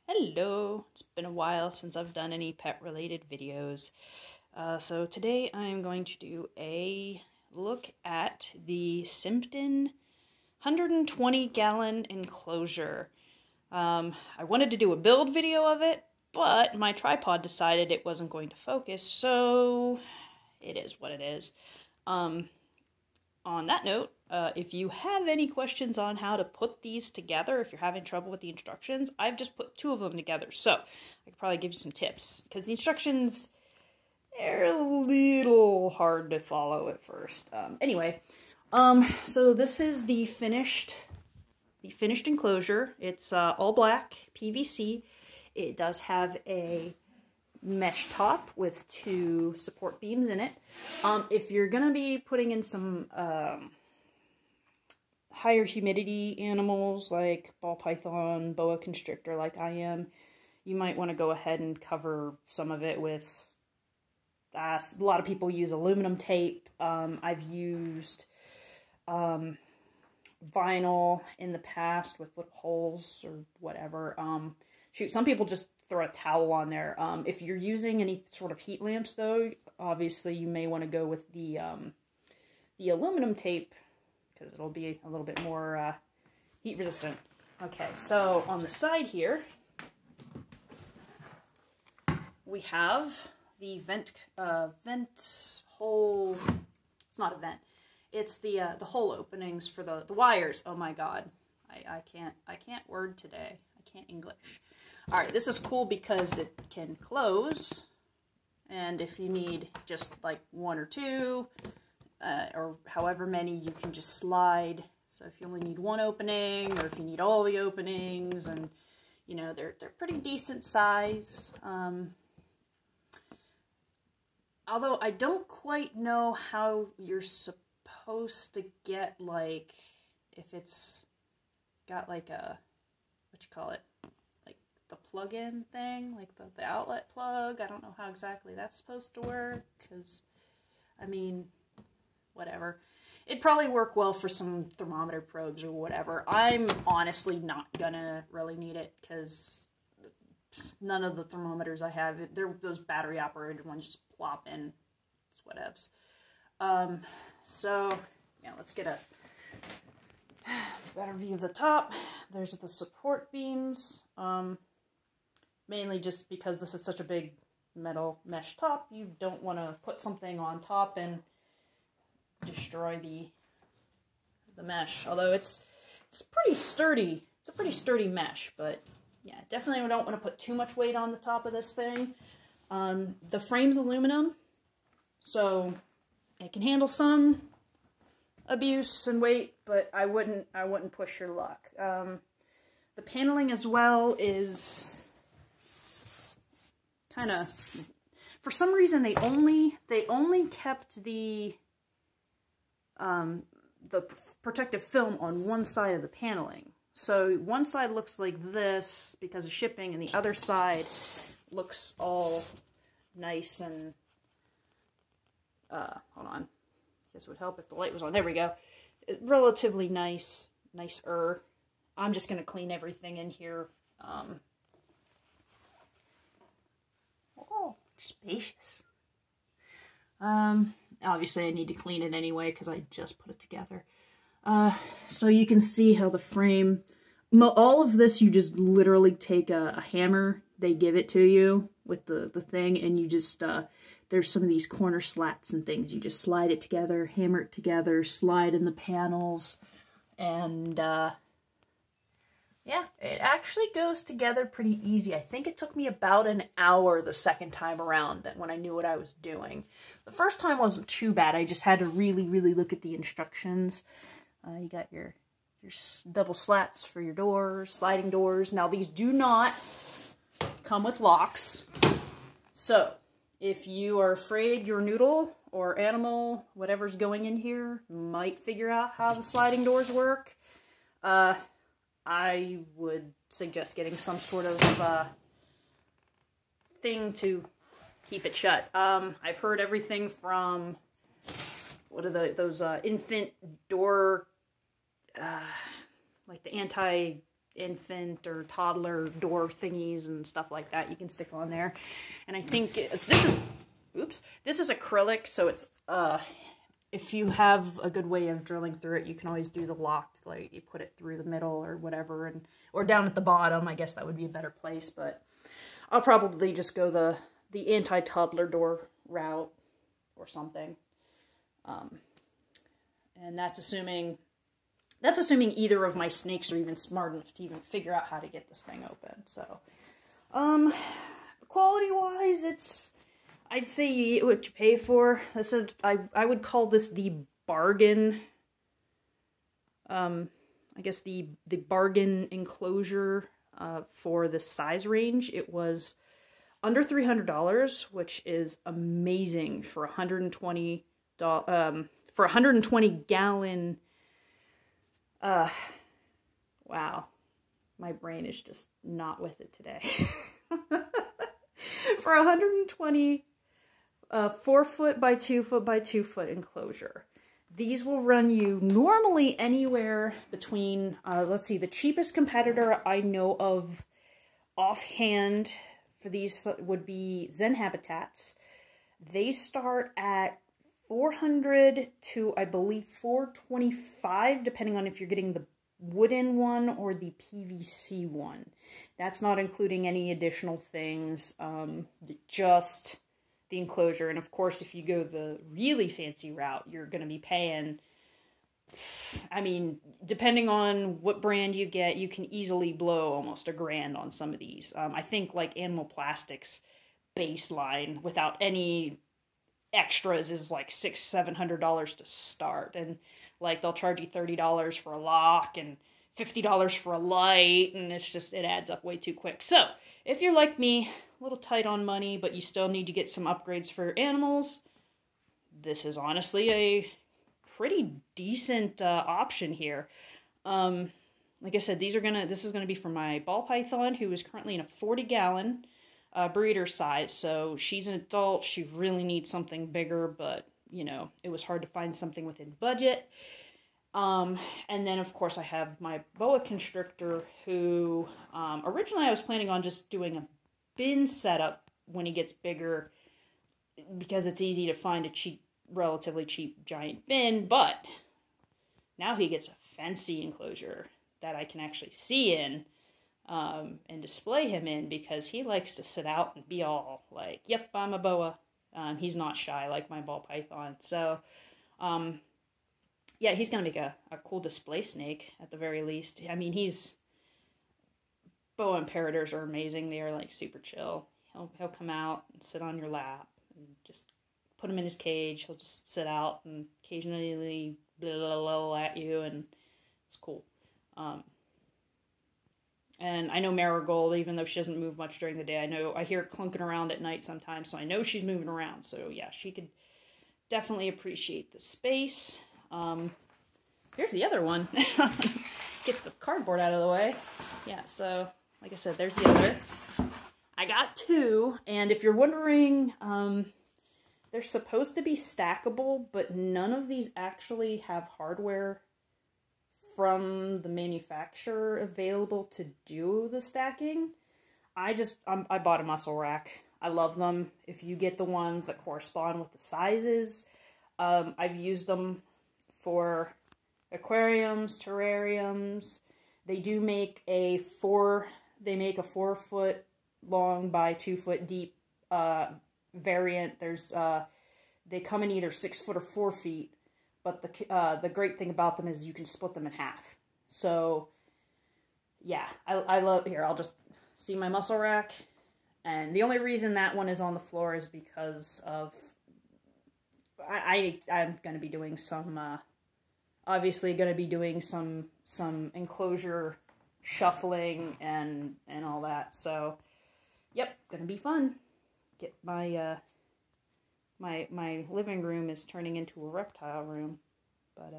Hello! It's been a while since I've done any pet-related videos. So today I'm going to do a look at the Simpton 120-gallon enclosure. I wanted to do a build video of it, but my tripod decided it wasn't going to focus, so it is what it is. On that note, if you have any questions on how to put these together, if you're having trouble with the instructions, I've just put two of them together, so I could probably give you some tips, because the instructions are a little hard to follow at first. So this is the finished enclosure. It's all black PVC. It does have a mesh top with two support beams in it. If you're gonna be putting in some higher humidity animals like ball python, boa constrictor like I am, you might want to go ahead and cover some of it with, a lot of people use aluminum tape. I've used vinyl in the past with little holes or whatever. Shoot, some people just throw a towel on there. If you're using any sort of heat lamps, though, obviously you may want to go with the aluminum tape, because it'll be a little bit more heat resistant. Okay, so on the side here, we have the vent hole. It's not a vent. It's the hole openings for the wires. Oh my God, I can't word today. I can't English. All right, this is cool because it can close, and if you need just like one or two, or however many, you can just slide. So if you only need one opening, or if you need all the openings, and you know, they're pretty decent size. Although I don't quite know how you're supposed to get, like, if it's got like a, what you call it, the plug-in thing, like the outlet plug. I don't know how exactly that's supposed to work, because, I mean, whatever. It'd probably work well for some thermometer probes or whatever. I'm honestly not gonna really need it, because none of the thermometers I have, they're those battery-operated ones, just plop in. It's whatevs. So, yeah, let's get a better view of the top. There's the support beams. Mainly just because this is such a big metal mesh top, you don't want to put something on top and destroy the mesh. Although it's pretty sturdy. It's a pretty sturdy mesh, but yeah, definitely don't want to put too much weight on the top of this thing. The frame's aluminum, so it can handle some abuse and weight, but I wouldn't push your luck. The paneling as well is kind of, for some reason they only kept the protective film on one side of the paneling. So one side looks like this because of shipping, and the other side looks all nice and hold on. I guess it would help if the light was on. There we go. Relatively nicer. I'm just gonna clean everything in here. Oh, spacious. Obviously I need to clean it anyway because I just put it together. So you can see how the frame, all of this, you just literally take a hammer, they give it to you with the thing, and you just, there's some of these corner slats and things, you just slide it together, hammer it together, slide in the panels, and, yeah, it actually goes together pretty easy. I think it took me about an hour the second time around when I knew what I was doing. The first time wasn't too bad. I just had to really, really look at the instructions. You got your double slats for your doors, sliding doors. Now, these do not come with locks. So, if you are afraid your noodle or animal, whatever's going in here, might figure out how the sliding doors work, I would suggest getting some sort of thing to keep it shut. I've heard everything from, what are those infant door, like the infant or toddler door thingies and stuff like that you can stick on there. And I think this is acrylic, so it's if you have a good way of drilling through it, you can always do the lock, like you put it through the middle or whatever, and or down at the bottom. I guess that would be a better place, but I'll probably just go the anti-toddler door route or something. And that's assuming either of my snakes are even smart enough to even figure out how to get this thing open. So, quality-wise, I'd say you get what you pay for. I would call this the bargain. I guess the bargain enclosure for the size range. It was under $300, which is amazing for 120 gallon. Wow, my brain is just not with it today. For 120 4 foot by 2 foot by 2 foot enclosure. These will run you normally anywhere between, let's see, the cheapest competitor I know of offhand for these would be Zen Habitats. They start at $400 to, I believe, $425, depending on if you're getting the wooden one or the PVC one. That's not including any additional things, just the enclosure. And of course, if you go the really fancy route, you're going to be paying, I mean, depending on what brand you get, you can easily blow almost $1,000 on some of these. I think like Animal Plastics baseline without any extras is like $600-700 to start, and like they'll charge you $30 for a lock and $50 for a light, and it adds up way too quick. So if you're like me, a little tight on money, but you still need to get some upgrades for your animals, this is honestly a pretty decent option here. Like I said, this is gonna be for my ball python, who is currently in a 40-gallon breeder size. So she's an adult. She really needs something bigger, but you know, it was hard to find something within budget. And then of course I have my boa constrictor, who originally I was planning on just doing a bin setup when he gets bigger, because it's easy to find a relatively cheap giant bin, but now he gets a fancy enclosure that I can actually see in and display him in, because he likes to sit out and be all like, yep, I'm a boa. He's not shy like my ball python. So, yeah, he's going to make a cool display snake at the very least. I mean, boa imperators are amazing. They are like super chill. He'll come out and sit on your lap and just put him in his cage. He'll just sit out and occasionally blah, blah, blah at you, and it's cool. And I know Marigold, even though she doesn't move much during the day, I hear it clunking around at night sometimes, so I know she's moving around. So yeah, she could definitely appreciate the space. Here's the other one. Get the cardboard out of the way. Yeah, so like I said, there's the other. I got two, and if you're wondering, they're supposed to be stackable, but none of these actually have hardware from the manufacturer available to do the stacking. I bought a muscle rack. I love them. If you get the ones that correspond with the sizes, I've used them for aquariums, terrariums. They do make a 4 foot long by 2 foot deep variant. There's they come in either 6 foot or 4 feet. But the great thing about them is you can split them in half. So, yeah, I love... Here, I'll just see my muscle rack. And the only reason that one is on the floor is because of... I'm going to be doing some... obviously going to be doing some enclosure shuffling and all that. So, yep, going to be fun. Get my... My living room is turning into a reptile room, but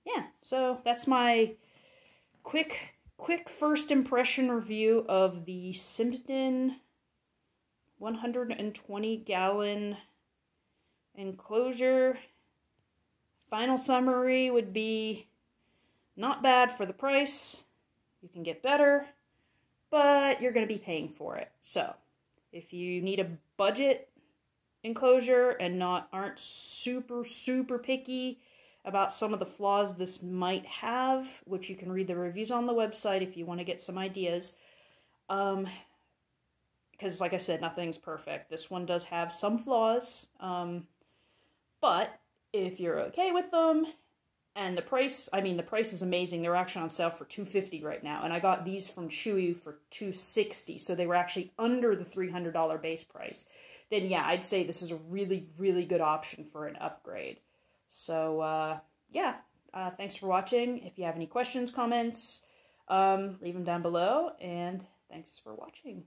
yeah, so that's my quick first impression review of the Simpton 120-gallon enclosure. Final summary would be not bad for the price, You can get better, but you're going to be paying for it. So if you need a budget enclosure and aren't super picky about some of the flaws this might have, which you can read the reviews on the website if you want to get some ideas. Because like I said, nothing's perfect. This one does have some flaws, but if you're okay with them, and the price is amazing. They're actually on sale for $250 right now, and I got these from Chewy for $260, so they were actually under the $300 base price. Then yeah, I'd say this is a really, really good option for an upgrade. So, yeah, thanks for watching. If you have any questions, comments, leave them down below, and thanks for watching.